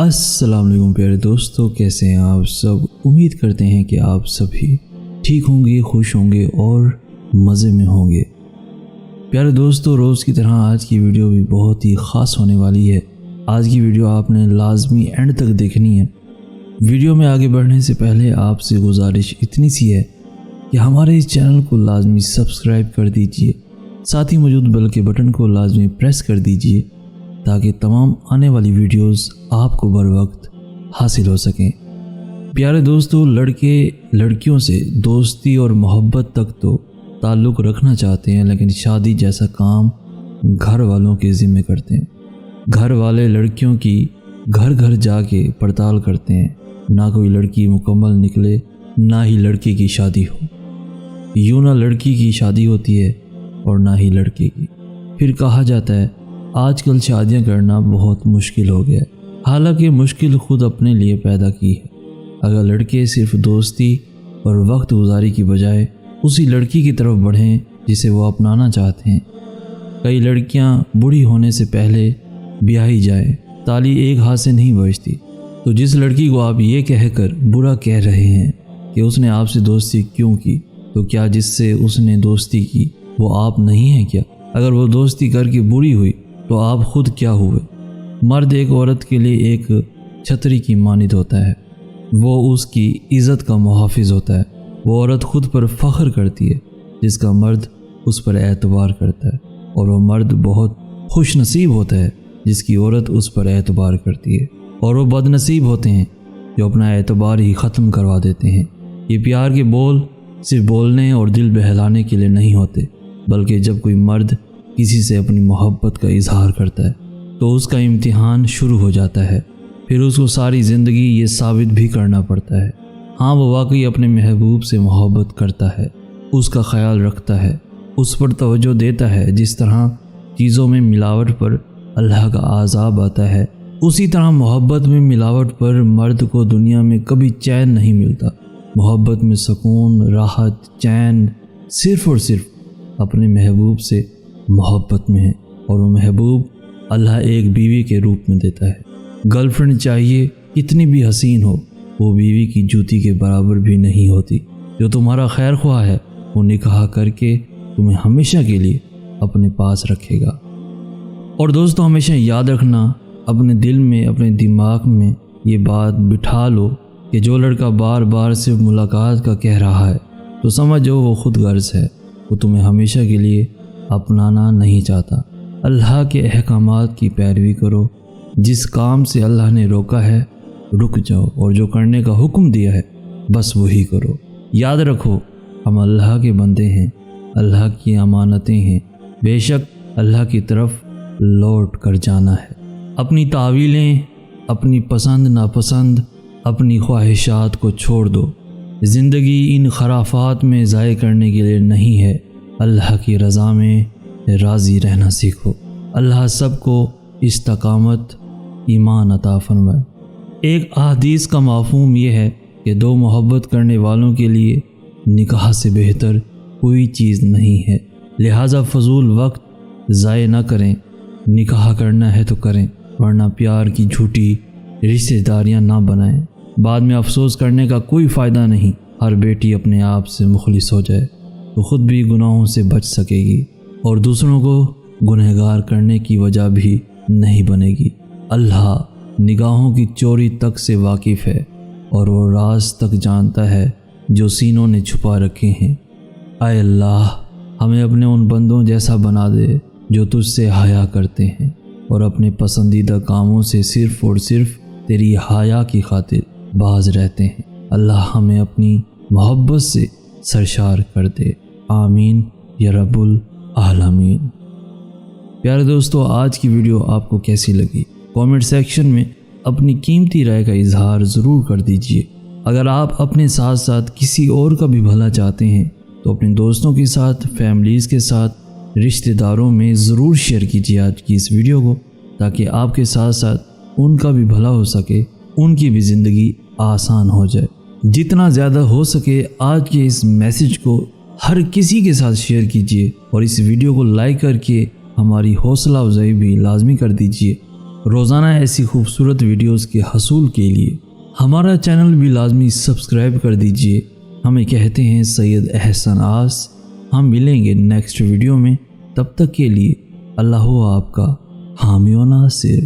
السلام علیکم پیارے دوستو، کیسے ہیں آپ سب؟ امید کرتے ہیں کہ آپ سبھی ٹھیک ہوں گے، خوش ہوں گے اور مزے میں ہوں گے۔ پیارے دوستو، روز کی طرح آج کی ویڈیو بھی بہت ہی خاص ہونے والی ہے۔ آج کی ویڈیو آپ نے لازمی اینڈ تک دیکھنی ہے۔ ویڈیو میں آگے بڑھنے سے پہلے آپ سے گزارش اتنی سی ہے کہ ہمارے اس چینل کو لازمی سبسکرائب کر دیجئے، ساتھ ہی موجود بیل کے بٹن کو لازمی پریس کر دیجئے تاکہ تمام آنے والی ویڈیوز آپ کو بر وقت حاصل ہو سکیں۔ پیارے دوستو، لڑکے لڑکیوں سے دوستی اور محبت تک تو تعلق رکھنا چاہتے ہیں، لیکن شادی جیسا کام گھر والوں کے ذمہ کرتے ہیں۔ گھر والے لڑکیوں کی گھر گھر جا کے پڑتال کرتے ہیں، نہ کوئی لڑکی مکمل نکلے نہ ہی لڑکے کی شادی ہو۔ یوں نہ لڑکی کی شادی ہوتی ہے اور نہ ہی لڑکے کی۔ پھر کہا جاتا ہے آج کل شادیاں کرنا بہت مشکل ہو گیا ہے، حالانکہ مشکل خود اپنے لیے پیدا کی ہے۔ اگر لڑکے صرف دوستی اور وقت گزاری کی بجائے اسی لڑکی کی طرف بڑھیں جسے وہ اپنانا چاہتے ہیں۔ کئی لڑکیاں بوڑھی ہونے سے پہلے بیاہی جائیں، تالی ایک ہاتھ سے نہیں بجتی، تو جس لڑکی کو آپ یہ کہہ کر برا کہہ رہے ہیں کہ اس نے آپ سے دوستی کیوں کی، تو کیا جس سے اس نے دوستی کی وہ آپ نہیں ہیں کیا؟ اگر وہ دوستی کر کے بری ہوئی تو آپ خود کیا ہوئے؟ مرد ایک عورت کے لیے ایک چھتری کی مانند ہوتا ہے، وہ اس کی عزت کا محافظ ہوتا ہے۔ وہ عورت خود پر فخر کرتی ہے جس کا مرد اس پر اعتبار کرتا ہے، اور وہ مرد بہت خوش نصیب ہوتا ہے جس کی عورت اس پر اعتبار کرتی ہے، اور وہ بد نصیب ہوتے ہیں جو اپنا اعتبار ہی ختم کروا دیتے ہیں۔ یہ پیار کے بول صرف بولنے اور دل بہلانے کے لیے نہیں ہوتے، بلکہ جب کوئی مرد کسی سے اپنی محبت کا اظہار کرتا ہے تو اس کا امتحان شروع ہو جاتا ہے۔ پھر اس کو ساری زندگی یہ ثابت بھی کرنا پڑتا ہے، ہاں وہ واقعی اپنے محبوب سے محبت کرتا ہے، اس کا خیال رکھتا ہے، اس پر توجہ دیتا ہے۔ جس طرح چیزوں میں ملاوٹ پر اللہ کا عذاب آتا ہے، اسی طرح محبت میں ملاوٹ پر مرد کو دنیا میں کبھی چین نہیں ملتا۔ محبت میں سکون، راحت، چین صرف اور صرف اپنے محبوب سے محبت میں ہے، اور وہ محبوب اللہ ایک بیوی کے روپ میں دیتا ہے۔ گرل فرینڈ چاہیے کتنی بھی حسین ہو، وہ بیوی کی جوتی کے برابر بھی نہیں ہوتی۔ جو تمہارا خیر خواہ ہے وہ نکاح کر کے تمہیں ہمیشہ کے لیے اپنے پاس رکھے گا۔ اور دوستو، ہمیشہ یاد رکھنا، اپنے دل میں، اپنے دماغ میں یہ بات بٹھا لو کہ جو لڑکا بار بار صرف ملاقات کا کہہ رہا ہے تو سمجھو وہ خود غرض ہے، وہ تمہیں ہمیشہ کے لیے اپنانا نہیں چاہتا۔ اللہ کے احکامات کی پیروی کرو، جس کام سے اللہ نے روکا ہے رک جاؤ، اور جو کرنے کا حکم دیا ہے بس وہی کرو۔ یاد رکھو ہم اللہ کے بندے ہیں، اللہ کی امانتیں ہیں، بے شک اللہ کی طرف لوٹ کر جانا ہے۔ اپنی تعویلیں، اپنی پسند ناپسند، اپنی خواہشات کو چھوڑ دو۔ زندگی ان خرافات میں ضائع کرنے کے لیے نہیں ہے، اللہ کی رضا میں راضی رہنا سیکھو۔ اللہ سب کو استقامت ایمان عطا فرمائے۔ ایک احادیث کا مفہوم یہ ہے کہ دو محبت کرنے والوں کے لیے نکاح سے بہتر کوئی چیز نہیں ہے، لہٰذا فضول وقت ضائع نہ کریں۔ نکاح کرنا ہے تو کریں، ورنہ پیار کی جھوٹی رشتہ داریاں نہ بنائیں، بعد میں افسوس کرنے کا کوئی فائدہ نہیں۔ ہر بیٹی اپنے آپ سے مخلص ہو جائے تو خود بھی گناہوں سے بچ سکے گی اور دوسروں کو گنہگار کرنے کی وجہ بھی نہیں بنے گی۔ اللہ نگاہوں کی چوری تک سے واقف ہے، اور وہ راز تک جانتا ہے جو سینوں نے چھپا رکھے ہیں۔ اے اللہ، ہمیں اپنے ان بندوں جیسا بنا دے جو تجھ سے حیا کرتے ہیں اور اپنے پسندیدہ کاموں سے صرف اور صرف تیری حیا کی خاطر باز رہتے ہیں۔ اللہ ہمیں اپنی محبت سے سرشار کر دے، آمین یا رب العالمین۔ پیارے دوستو، آج کی ویڈیو آپ کو کیسی لگی؟ کامنٹ سیکشن میں اپنی قیمتی رائے کا اظہار ضرور کر دیجئے۔ اگر آپ اپنے ساتھ ساتھ کسی اور کا بھی بھلا چاہتے ہیں تو اپنے دوستوں کے ساتھ، فیملیز کے ساتھ، رشتہ داروں میں ضرور شیئر کیجئے آج کی اس ویڈیو کو، تاکہ آپ کے ساتھ ساتھ ان کا بھی بھلا ہو سکے، ان کی بھی زندگی آسان ہو جائے۔ جتنا زیادہ ہو سکے آج کے اس میسیج کو ہر کسی کے ساتھ شیئر کیجئے، اور اس ویڈیو کو لائک کر کے ہماری حوصلہ افزائی بھی لازمی کر دیجئے۔ روزانہ ایسی خوبصورت ویڈیوز کے حصول کے لیے ہمارا چینل بھی لازمی سبسکرائب کر دیجئے۔ ہمیں کہتے ہیں سید احسن آس۔ ہم ملیں گے نیکسٹ ویڈیو میں، تب تک کے لیے اللہ ہو آپ کا حامی و ناصر۔